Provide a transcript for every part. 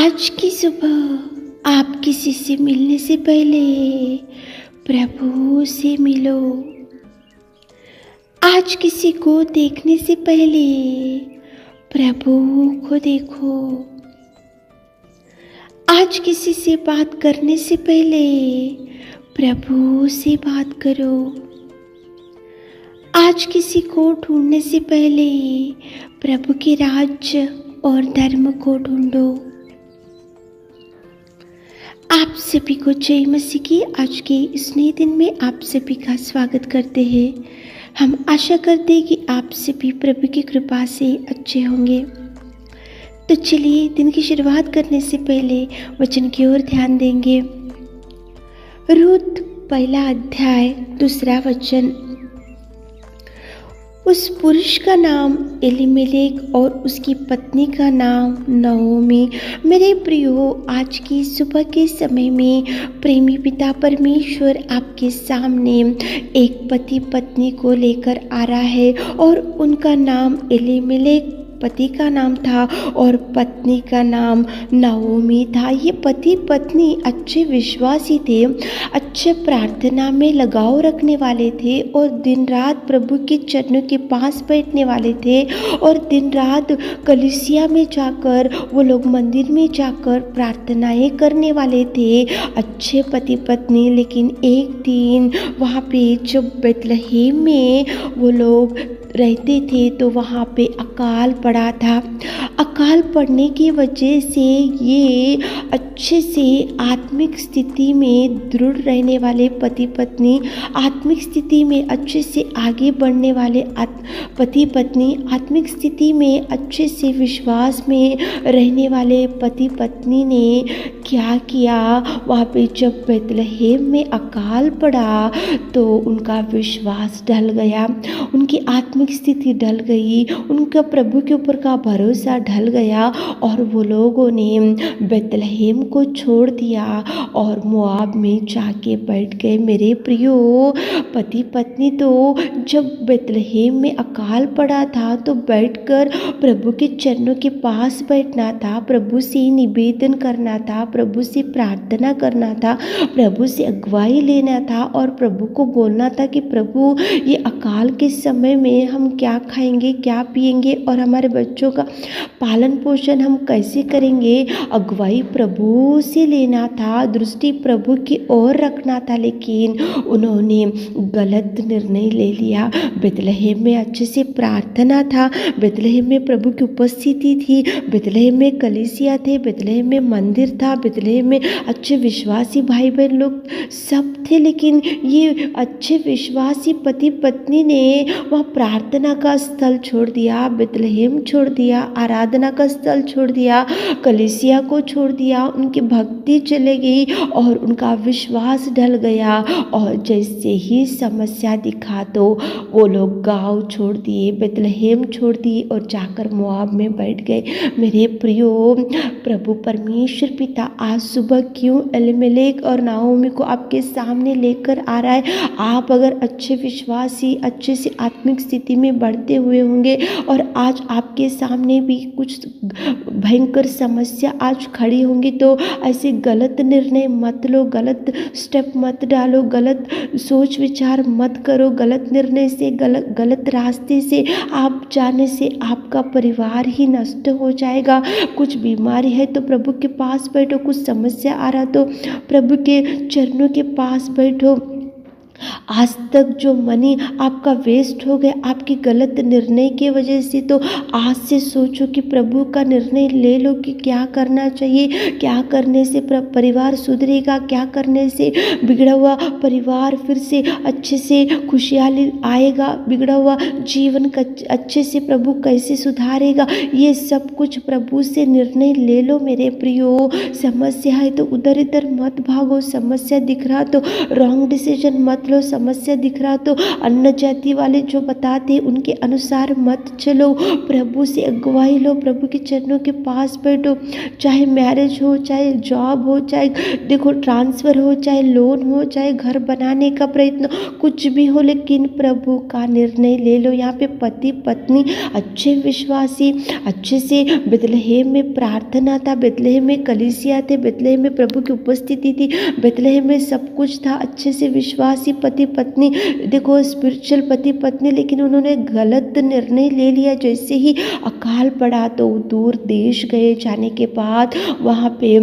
आज की सुबह आप किसी से मिलने से पहले प्रभु से मिलो। आज किसी को देखने से पहले प्रभु को देखो। आज किसी से बात करने से पहले प्रभु से बात करो। आज किसी को ढूंढने से पहले प्रभु के राज्य और धर्म को ढूंढो। आप सभी को जय मसीह की आज के इस नए दिन में आप सभी का स्वागत करते हैं। हम आशा करते हैं कि आप सभी प्रभु की कृपा से अच्छे होंगे। तो चलिए दिन की शुरुआत करने से पहले वचन की ओर ध्यान देंगे। रूत पहला अध्याय दूसरा वचन। उस पुरुष का नाम एलीमेलेक और उसकी पत्नी का नाम नओमी। मेरे प्रियो, आज की सुबह के समय में प्रेमी पिता परमेश्वर आपके सामने एक पति पत्नी को लेकर आ रहा है और उनका नाम एलीमेलेक पति का नाम था और पत्नी का नाम नओमी था। ये पति पत्नी अच्छे विश्वासी थे, अच्छे प्रार्थना में लगाव रखने वाले थे और दिन रात प्रभु के चरणों के पास बैठने वाले थे और दिन रात कलीसिया में जाकर वो लोग मंदिर में जाकर प्रार्थनाएं करने वाले थे, अच्छे पति पत्नी। लेकिन एक दिन वहाँ पे जब बेतलहम में वो लोग रहते थे तो वहाँ पे अकाल पड़ा था। अकाल पड़ने की वजह से ये अच्छे से आत्मिक स्थिति में दृढ़ रहने वाले पति पत्नी, आत्मिक स्थिति में अच्छे से आगे बढ़ने वाले पति पत्नी, आत्मिक स्थिति में अच्छे से विश्वास में रहने वाले पति पत्नी ने क्या किया, वहाँ पे जब बेतलहम में अकाल पड़ा तो उनका विश्वास ढल गया, उनकी आत्मिक स्थिति ढल गई, उनका प्रभु के ऊपर का भरोसा ढल गया और वो लोगों ने बेतलहम को छोड़ दिया और मोआब में जाके बैठ गए। मेरे प्रियो, पति पत्नी तो जब बेतलहम में अकाल पड़ा था तो बैठकर प्रभु के चरणों के पास बैठना था, प्रभु से निवेदन करना था, प्रभु से प्रार्थना करना था, प्रभु से अगुवाई लेना था और प्रभु को बोलना था कि प्रभु ये अकाल के समय में हम क्या खाएंगे, क्या पिएंगे और हमारे बच्चों का पालन पोषण हम कैसे करेंगे। अगुवाई प्रभु से लेना था, दृष्टि प्रभु की ओर रखना था, लेकिन उन्होंने गलत निर्णय ले लिया। बेतलहम में अच्छे से प्रार्थना था, बेतलहम में प्रभु की उपस्थिति थी, बेतलहम में कलीसिया थे, बेतलहम में मंदिर था, बेतलहम में अच्छे विश्वासी भाई बहन लोग सब थे, लेकिन ये अच्छे विश्वासी पति पत्नी ने वह प्रार्थना का स्थल छोड़ दिया, बेतलहम छोड़ दिया, आराधना का स्थल छोड़ दिया, कलीसिया को छोड़ दिया, उनकी भक्ति चले गई और उनका विश्वास ढल गया और जैसे ही समस्या दिखा तो वो लोग गांव छोड़ दिए, बेतलहम छोड़ दिए और जाकर मोआब में बैठ गए। मेरे प्रियो, प्रभु परमेश्वर पिता आज सुबह क्यों एलीमेलेक और नओमी को आपके सामने लेकर आ रहा है। आप अगर अच्छे विश्वासी, अच्छे से आत्मिक स्थिति में बढ़ते हुए होंगे और आज आपके सामने भी कुछ भयंकर समस्या आज खड़ी होंगी तो ऐसे गलत निर्णय मत लो, गलत स्टेप मत डालो, गलत सोच विचार मत करो। गलत निर्णय से, गलत रास्ते से आप जाने से आपका परिवार ही नष्ट हो जाएगा। कुछ बीमारी है तो प्रभु के पास बैठो, कुछ समस्या आ रहा तो प्रभु के चरणों के पास बैठो। आज तक जो मनी आपका वेस्ट हो गया आपकी गलत निर्णय की वजह से, तो आज से सोचो कि प्रभु का निर्णय ले लो कि क्या करना चाहिए, क्या करने से परिवार सुधरेगा, क्या करने से बिगड़ा हुआ परिवार फिर से अच्छे से खुशहाली आएगा, बिगड़ा हुआ जीवन का अच्छे से प्रभु कैसे सुधारेगा। ये सब कुछ प्रभु से निर्णय ले लो मेरे प्रियो। समस्या है तो उधर इधर मत भागो, समस्या दिख रहा तो रॉन्ग डिसीजन मत लो, समस्या दिख रहा तो अन्य जाति वाले जो बताते उनके अनुसार मत चलो, प्रभु से अगुवाई लो, प्रभु के चरणों के पास बैठो। चाहे मैरिज हो, चाहे जॉब हो, चाहे देखो ट्रांसफ़र हो, चाहे लोन हो, चाहे घर बनाने का प्रयत्न, कुछ भी हो, लेकिन प्रभु का निर्णय ले लो। यहाँ पे पति पत्नी अच्छे विश्वासी, अच्छे से बेथलेहम में प्रार्थना था, बेथलेहम में कलीसिया थे, बेथलेहम में प्रभु की उपस्थिति थी, बेथलेहम में सब कुछ था, अच्छे से विश्वासी पति पत्नी, देखो स्पिरिचुअल पति पत्नी, लेकिन उन्होंने गलत निर्णय ले लिया। जैसे ही अकाल पड़ा तो दूर देश गए, जाने के बाद वहाँ पे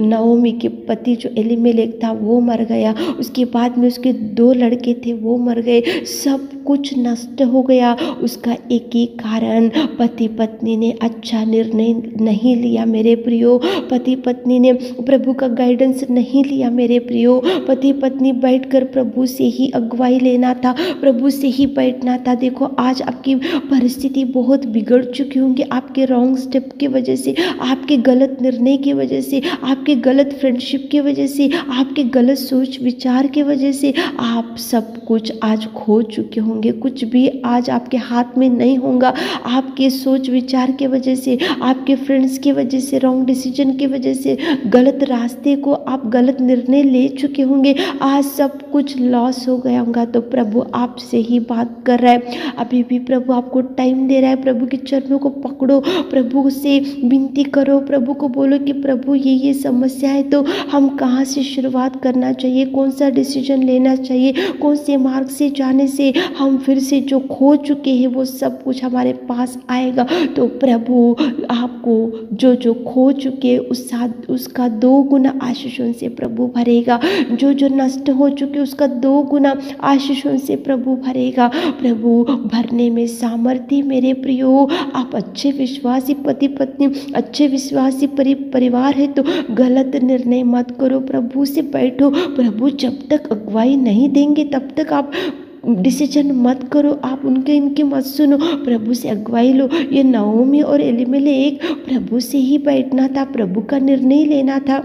नओमी के पति जो एलीमेलेक था वो मर गया, उसके बाद में उसके 2 लड़के थे वो मर गए, सब कुछ नष्ट हो गया। उसका एक ही कारण, पति पत्नी ने अच्छा निर्णय नहीं लिया मेरे प्रियो, पति पत्नी ने प्रभु का गाइडेंस नहीं लिया मेरे प्रियो। पति पत्नी बैठकर प्रभु से ही अगुवाई लेना था, प्रभु से ही बैठना था। देखो आज आपकी परिस्थिति बहुत बिगड़ चुकी होंगी, आपके रॉन्ग स्टेप की वजह से, आपके गलत निर्णय की वजह से, आपके गलत फ्रेंडशिप की वजह से, आपके गलत सोच विचार की वजह से आप सब कुछ आज खो चुके होंगे। कुछ भी आज आपके हाथ में नहीं होगा, आपके सोच विचार की वजह से, आपके फ्रेंड्स की वजह से, रॉन्ग डिसीजन की वजह से, गलत रास्ते को आप गलत निर्णय ले चुके होंगे, आज सब कुछ लॉस हो गया होगा। तो प्रभु आपसे ही बात कर रहा है, अभी भी प्रभु आपको टाइम दे रहा है। प्रभु के चरणों को पकड़ो, प्रभु से विनती करो, प्रभु को बोलो कि प्रभु ये समस्या है, तो हम कहाँ से शुरुआत करना चाहिए, कौन सा डिसीजन लेना चाहिए, कौन से मार्ग से जाने से हम फिर से जो खो चुके हैं वो सब कुछ हमारे पास आएगा। तो प्रभु आपको जो खो चुके उसका 2 गुना आशीषों से प्रभु भरेगा, जो नष्ट हो चुके उसका 2 गुना आशीषों से प्रभु भरेगा। प्रभु भरने में सामर्थ्य मेरे प्रियो। आप अच्छे विश्वासी पति पत्नी, अच्छे विश्वासी परिवार है तो गलत निर्णय मत करो, प्रभु से बैठो। प्रभु जब तक अगुवाई नहीं देंगे तब तक आप डिसीजन मत करो, आप इनके मत सुनो, प्रभु से अगुवाई लो। ये नओमी और एलीमेलेक प्रभु से ही बैठना था, प्रभु का निर्णय लेना था,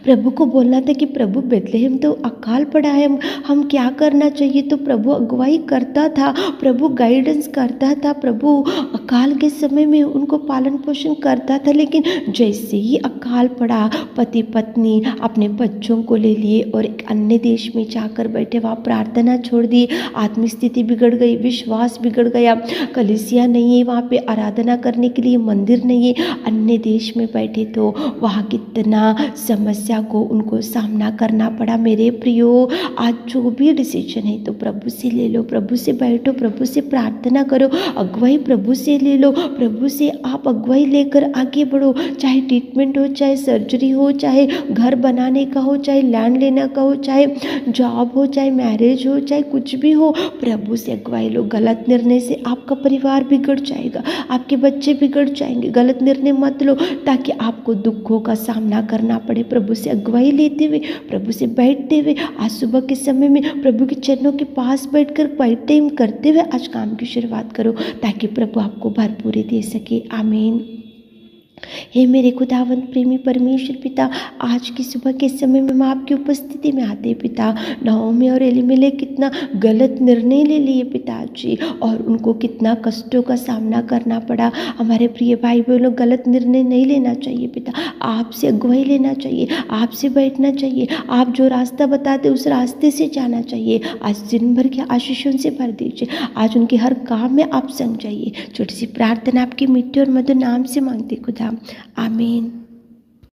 प्रभु को बोलना था कि प्रभु बेथलेहम तो अकाल पड़ा है, हम क्या करना चाहिए। तो प्रभु अगुवाई करता था, प्रभु गाइडेंस करता था, प्रभु अकाल के समय में उनको पालन पोषण करता था। लेकिन जैसे ही अकाल पड़ा, पति पत्नी अपने बच्चों को ले लिए और एक अन्य देश में जाकर बैठे, वहाँ प्रार्थना छोड़ दी, आत्मिक स्थिति बिगड़ गई, विश्वास बिगड़ गया, कलीसिया नहीं है वहाँ पे, आराधना करने के लिए मंदिर नहीं है, अन्य देश में बैठे तो वहाँ कितना समस्या को उनको सामना करना पड़ा। मेरे प्रियो आज जो भी डिसीजन है तो प्रभु से ले लो, प्रभु से बैठो, प्रभु से प्रार्थना करो, अगुवाई प्रभु से ले लो, प्रभु से आप अगुवाई लेकर आगे बढ़ो। चाहे ट्रीटमेंट हो, चाहे सर्जरी हो, चाहे घर बनाने का हो, चाहे लैंड लेने का हो, चाहे जॉब हो, चाहे मैरिज हो, चाहे कुछ भी हो, प्रभु से अगुवाई लो। गलत निर्णय से आपका परिवार बिगड़ जाएगा, आपके बच्चे बिगड़ जाएंगे। गलत निर्णय मत लो ताकि आपको दुखों का सामना करना पड़े। प्रभु से अगुवाई लेते हुए, प्रभु से बैठते हुए, आज सुबह के समय में प्रभु के चरणों के पास बैठकर क्वाइट टाइम करते हुए आज काम की शुरुआत करो, ताकि प्रभु आपको भरपूरी दे सके। आमीन। हे मेरे खुदावंत प्रेमी परमेश्वर पिता, आज की सुबह के समय में मैं आपकी उपस्थिति में आते पिता, नओमी और एलीमेलेक कितना गलत निर्णय ले लिए पिताजी, और उनको कितना कष्टों का सामना करना पड़ा। हमारे प्रिय भाई बहनों, गलत निर्णय नहीं लेना चाहिए पिता, आपसे अगुवाई लेना चाहिए, आपसे बैठना चाहिए, आप जो रास्ता बताते उस रास्ते से जाना चाहिए। आज दिन भर के आशीषों से भर दीजिए, आज उनके हर काम में आप संग जाइए। छोटी सी प्रार्थना आपके मीठे और मधुर नाम से मांगते खुदा, आमीन।